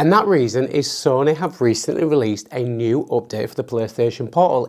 And that reason is Sony have recently released a new update for the PlayStation Portal.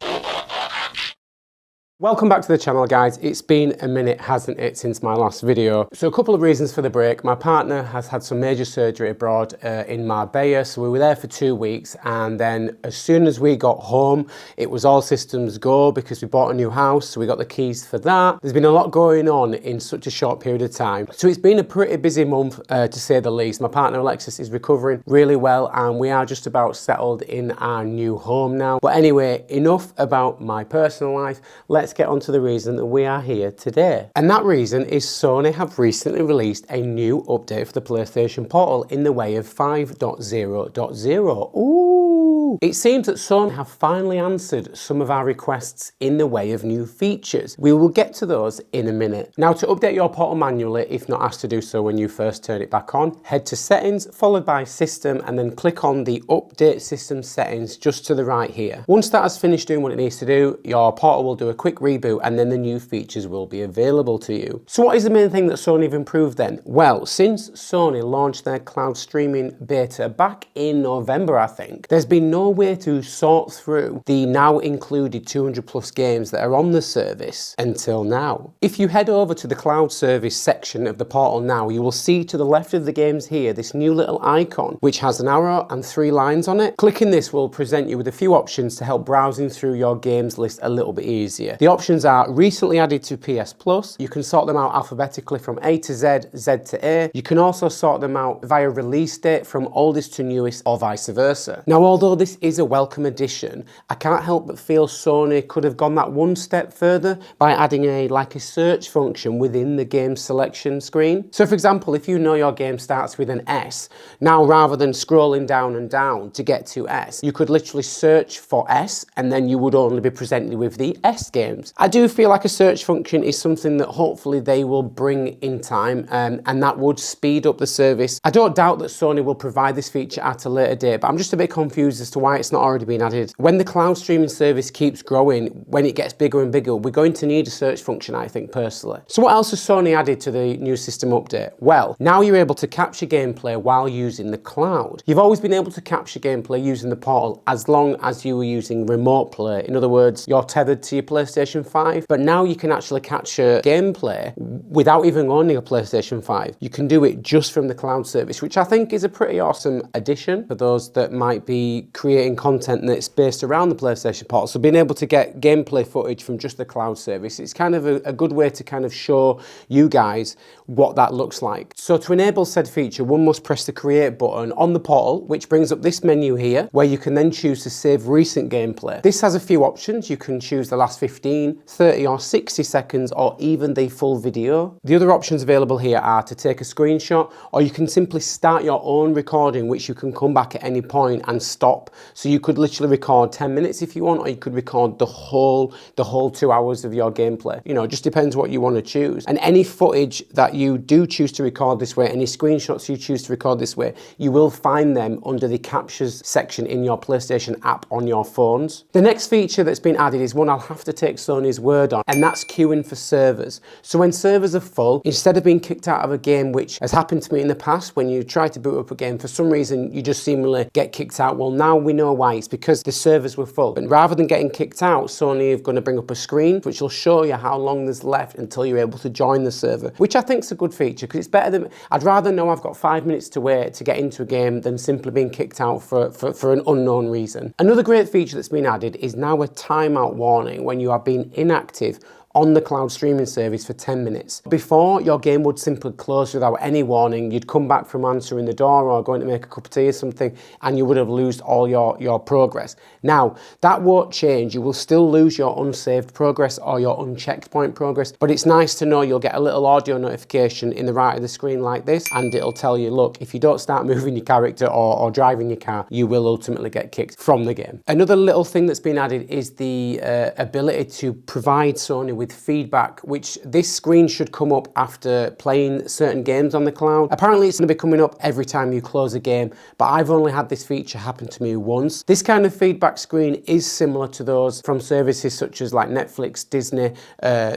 Welcome back to the channel, guys. It's been a minute, hasn't it, since my last video. So a couple of reasons for the break. My partner has had some major surgery abroad in Marbella, so we were there for 2 weeks, and then as soon as we got home, it was all systems go because we bought a new house, so we got the keys for that. There's been a lot going on in such a short period of time. So it's been a pretty busy month, to say the least. My partner Alexis is recovering really well, and we are just about settled in our new home now. But anyway, enough about my personal life. Let's get on to the reason that we are here today. And that reason is Sony have recently released a new update for the PlayStation Portal in the way of 5.0.0. Ooh! It seems that Sony have finally answered some of our requests in the way of new features. We will get to those in a minute. Now, to update your portal manually, if not asked to do so when you first turn it back on, head to Settings, followed by System, and then click on the Update System Settings just to the right here. Once that has finished doing what it needs to do, your portal will do a quick reboot, and then the new features will be available to you. So what is the main thing that Sony have improved then? Well, since Sony launched their cloud streaming beta back in November, I think, there's been no way to sort through the now included 200 plus games that are on the service until now. If you head over to the cloud service section of the portal now, you will see to the left of the games here this new little icon which has an arrow and 3 lines on it. Clicking this will present you with a few options to help browsing through your games list a little bit easier. The options are recently added to PS Plus. You can sort them out alphabetically from A to Z, Z to A. You can also sort them out via release date from oldest to newest or vice versa. Now, although this is a welcome addition, I can't help but feel Sony could have gone that one step further by adding a search function within the game selection screen. So for example, if you know your game starts with an S, now rather than scrolling down and down to get to S, you could literally search for S and then you would only be presented with the S games. I do feel like a search function is something that hopefully they will bring in time, and that would speed up the service. I don't doubt that Sony will provide this feature at a later date, but I'm just a bit confused as to why it's not already been added. When the cloud streaming service keeps growing, when it gets bigger and bigger, we're going to need a search function, I think, personally. So what else has Sony added to the new system update? Well, now you're able to capture gameplay while using the cloud. You've always been able to capture gameplay using the portal as long as you were using remote play. In other words, you're tethered to your PlayStation 5, but now you can actually capture gameplay without even owning a PlayStation 5. You can do it just from the cloud service, which I think is a pretty awesome addition for those that might be creating content that's based around the PlayStation Portal. So being able to get gameplay footage from just the cloud service, it's kind of a good way to kind of show you guys what that looks like. So to enable said feature, one must press the create button on the portal, which brings up this menu here, where you can then choose to save recent gameplay. This has a few options. You can choose the last 15, 30 or 60 seconds, or even the full video. The other options available here are to take a screenshot, or you can simply start your own recording, which you can come back at any point and stop. So you could literally record 10 minutes if you want, or you could record the whole 2 hours of your gameplay. You know, it just depends what you want to choose. And any footage that you do choose to record this way, any screenshots you choose to record this way, you will find them under the captures section in your PlayStation app on your phones. The next feature that's been added is one I'll have to take Sony's word on, and that's queuing for servers. So when servers are full, instead of being kicked out of a game, which has happened to me in the past, when you try to boot up a game, for some reason you just seemingly get kicked out. Well, now we know why. It's because the servers were full. And rather than getting kicked out, Sony are going to bring up a screen which will show you how long there's left until you're able to join the server, which I think is a good feature, because it's better than, I'd rather know I've got 5 minutes to wait to get into a game than simply being kicked out for an unknown reason. Another great feature that's been added is now a timeout warning when you are being inactive on the cloud streaming service for 10 minutes. Before, your game would simply close without any warning. You'd come back from answering the door or going to make a cup of tea or something, and you would have lost all your progress. Now, that won't change. You will still lose your unsaved progress or your unchecked point progress, but it's nice to know you'll get a little audio notification in the right of the screen like this, and it'll tell you, look, if you don't start moving your character or driving your car, you will ultimately get kicked from the game. Another little thing that's been added is the ability to provide Sony with feedback, which this screen should come up after playing certain games on the cloud. Apparently it's going to be coming up every time you close a game, but I've only had this feature happen to me once. This kind of feedback screen is similar to those from services such as like Netflix, Disney,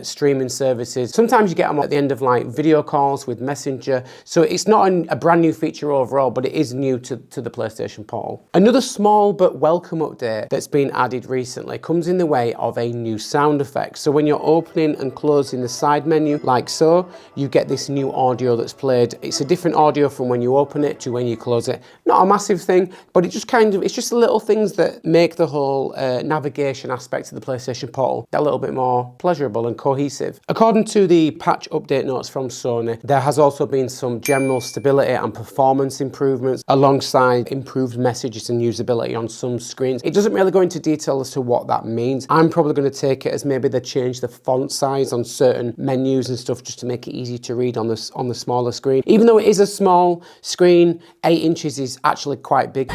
streaming services. Sometimes you get them at the end of like video calls with Messenger, so it's not a brand new feature overall, but it is new to the PlayStation Portal. Another small but welcome update that's been added recently comes in the way of a new sound effect. So when you're opening and closing the side menu like so, you get this new audio that's played. It's a different audio from when you open it to when you close it. Not a massive thing, but it's just little things that make the whole navigation aspect of the PlayStation Portal a little bit more pleasurable and cohesive. According to the patch update notes from Sony, there has also been some general stability and performance improvements alongside improved messages and usability on some screens. It doesn't really go into detail as to what that means. I'm probably going to take it as maybe they changed the font size on certain menus and stuff just to make it easy to read on the smaller screen. Even though it is a small screen, 8 inches is actually quite big.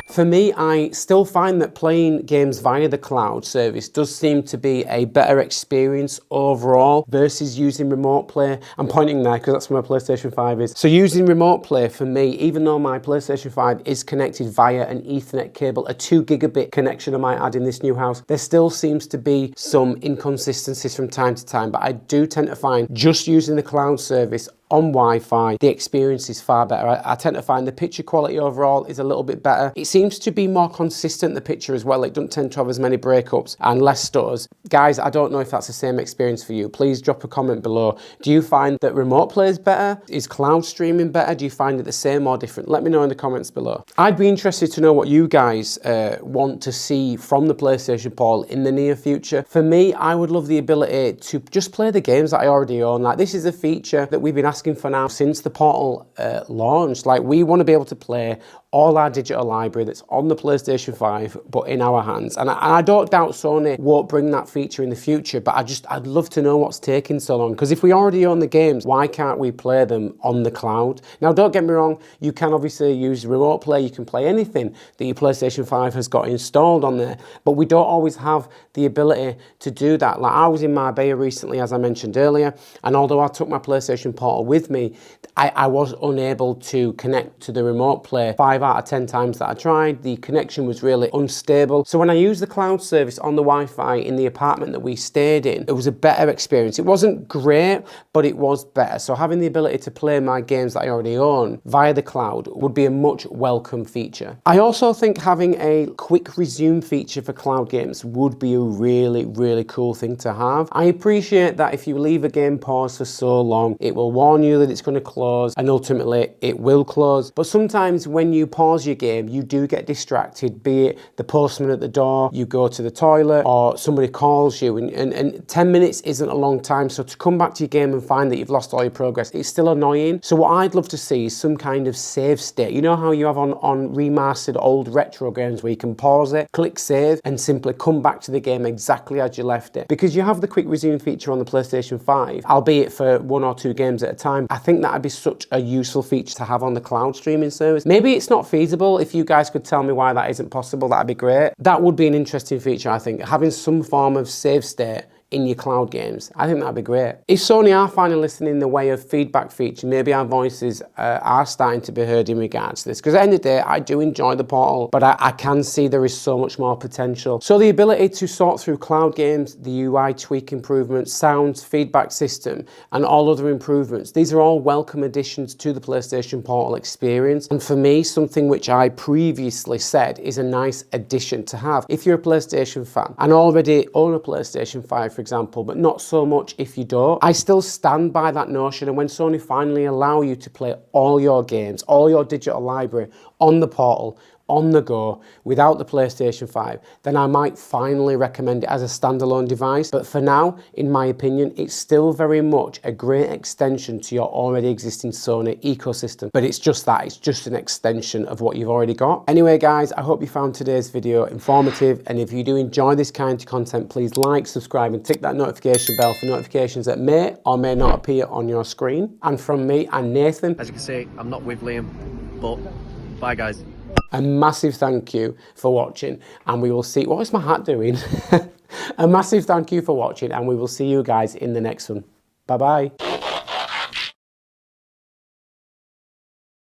For me, I still find that playing games via the cloud service does seem to be a better experience overall versus using remote play. I'm pointing there because that's where my PlayStation 5 is. So using remote play for me, even though my PlayStation 5 is connected via an Ethernet cable, a 2 gigabit connection I might add in this new house, there still seems to be some inconsistencies from time to time, but I do tend to find just using the cloud service on Wi-Fi, the experience is far better. I tend to find the picture quality overall is a little bit better. It seems to be more consistent, the picture as well. It doesn't tend to have as many breakups and less stutters. Guys, I don't know if that's the same experience for you. Please drop a comment below. Do you find that remote play is better? Is cloud streaming better? Do you find it the same or different? Let me know in the comments below. I'd be interested to know what you guys want to see from the PlayStation Portal in the near future. For me, I would love the ability to just play the games that I already own. Like, this is a feature that we've been asking for now since the Portal launched. Like, we want to be able to play all our digital library that's on the PlayStation 5 but in our hands, and I don't doubt Sony won't bring that feature in the future, but I'd love to know what's taking so long, because if we already own the games, why can't we play them on the cloud? Now, don't get me wrong, you can obviously use remote play, you can play anything that your PlayStation 5 has got installed on there, but we don't always have the ability to do that. Like, I was in Marbella recently, as I mentioned earlier, and although I took my PlayStation Portal with me, I was unable to connect to the remote play. 5 out of 10 times that I tried, the connection was really unstable. So when I used the cloud service on the Wi-Fi in the apartment that we stayed in, it was a better experience. It wasn't great, but it was better. So having the ability to play my games that I already own via the cloud would be a much welcome feature. I also think having a quick resume feature for cloud games would be a really, really cool thing to have. I appreciate that if you leave a game paused for so long, it will warn you that it's going to close, and ultimately it will close. But sometimes when you pause your game, you do get distracted, be it the postman at the door, you go to the toilet, or somebody calls you, and 10 minutes isn't a long time. So to come back to your game and find that you've lost all your progress, it's still annoying. So what I'd love to see is some kind of save state. You know how you have on remastered old retro games where you can pause it, click save, and simply come back to the game exactly as you left it? Because you have the quick resume feature on the PlayStation 5, albeit for 1 or 2 games at a time. I think that'd be such a useful feature to have on the cloud streaming service. Maybe it's not feasible. If you guys could tell me why that isn't possible, that'd be great. That would be an interesting feature, I think. Having some form of save state in your cloud games, I think that'd be great. If Sony are finally listening in the way of feedback feature, maybe our voices are starting to be heard in regards to this, because at the end of the day, I do enjoy the Portal, but I can see there is so much more potential. So the ability to sort through cloud games, the UI tweak improvements, sounds, feedback system, and all other improvements, these are all welcome additions to the PlayStation Portal experience. And for me, something which I previously said is a nice addition to have. If you're a PlayStation fan and already own a PlayStation 5, for example, but not so much if you don't, I still stand by that notion. And when Sony finally allow you to play all your games, all your digital library on the Portal, on the go, without the PlayStation 5, then I might finally recommend it as a standalone device. But for now, in my opinion, it's still very much a great extension to your already existing Sony ecosystem. But it's just that, it's just an extension of what you've already got. Anyway, guys, I hope you found today's video informative. And if you do enjoy this kind of content, please like, subscribe, and tick that notification bell for notifications that may or may not appear on your screen. And from me and Nathan, as you can see, I'm not with Liam, but bye guys. A massive thank you for watching, and we will see, what is my hat doing? A massive thank you for watching, and we will see you guys in the next one. Bye bye.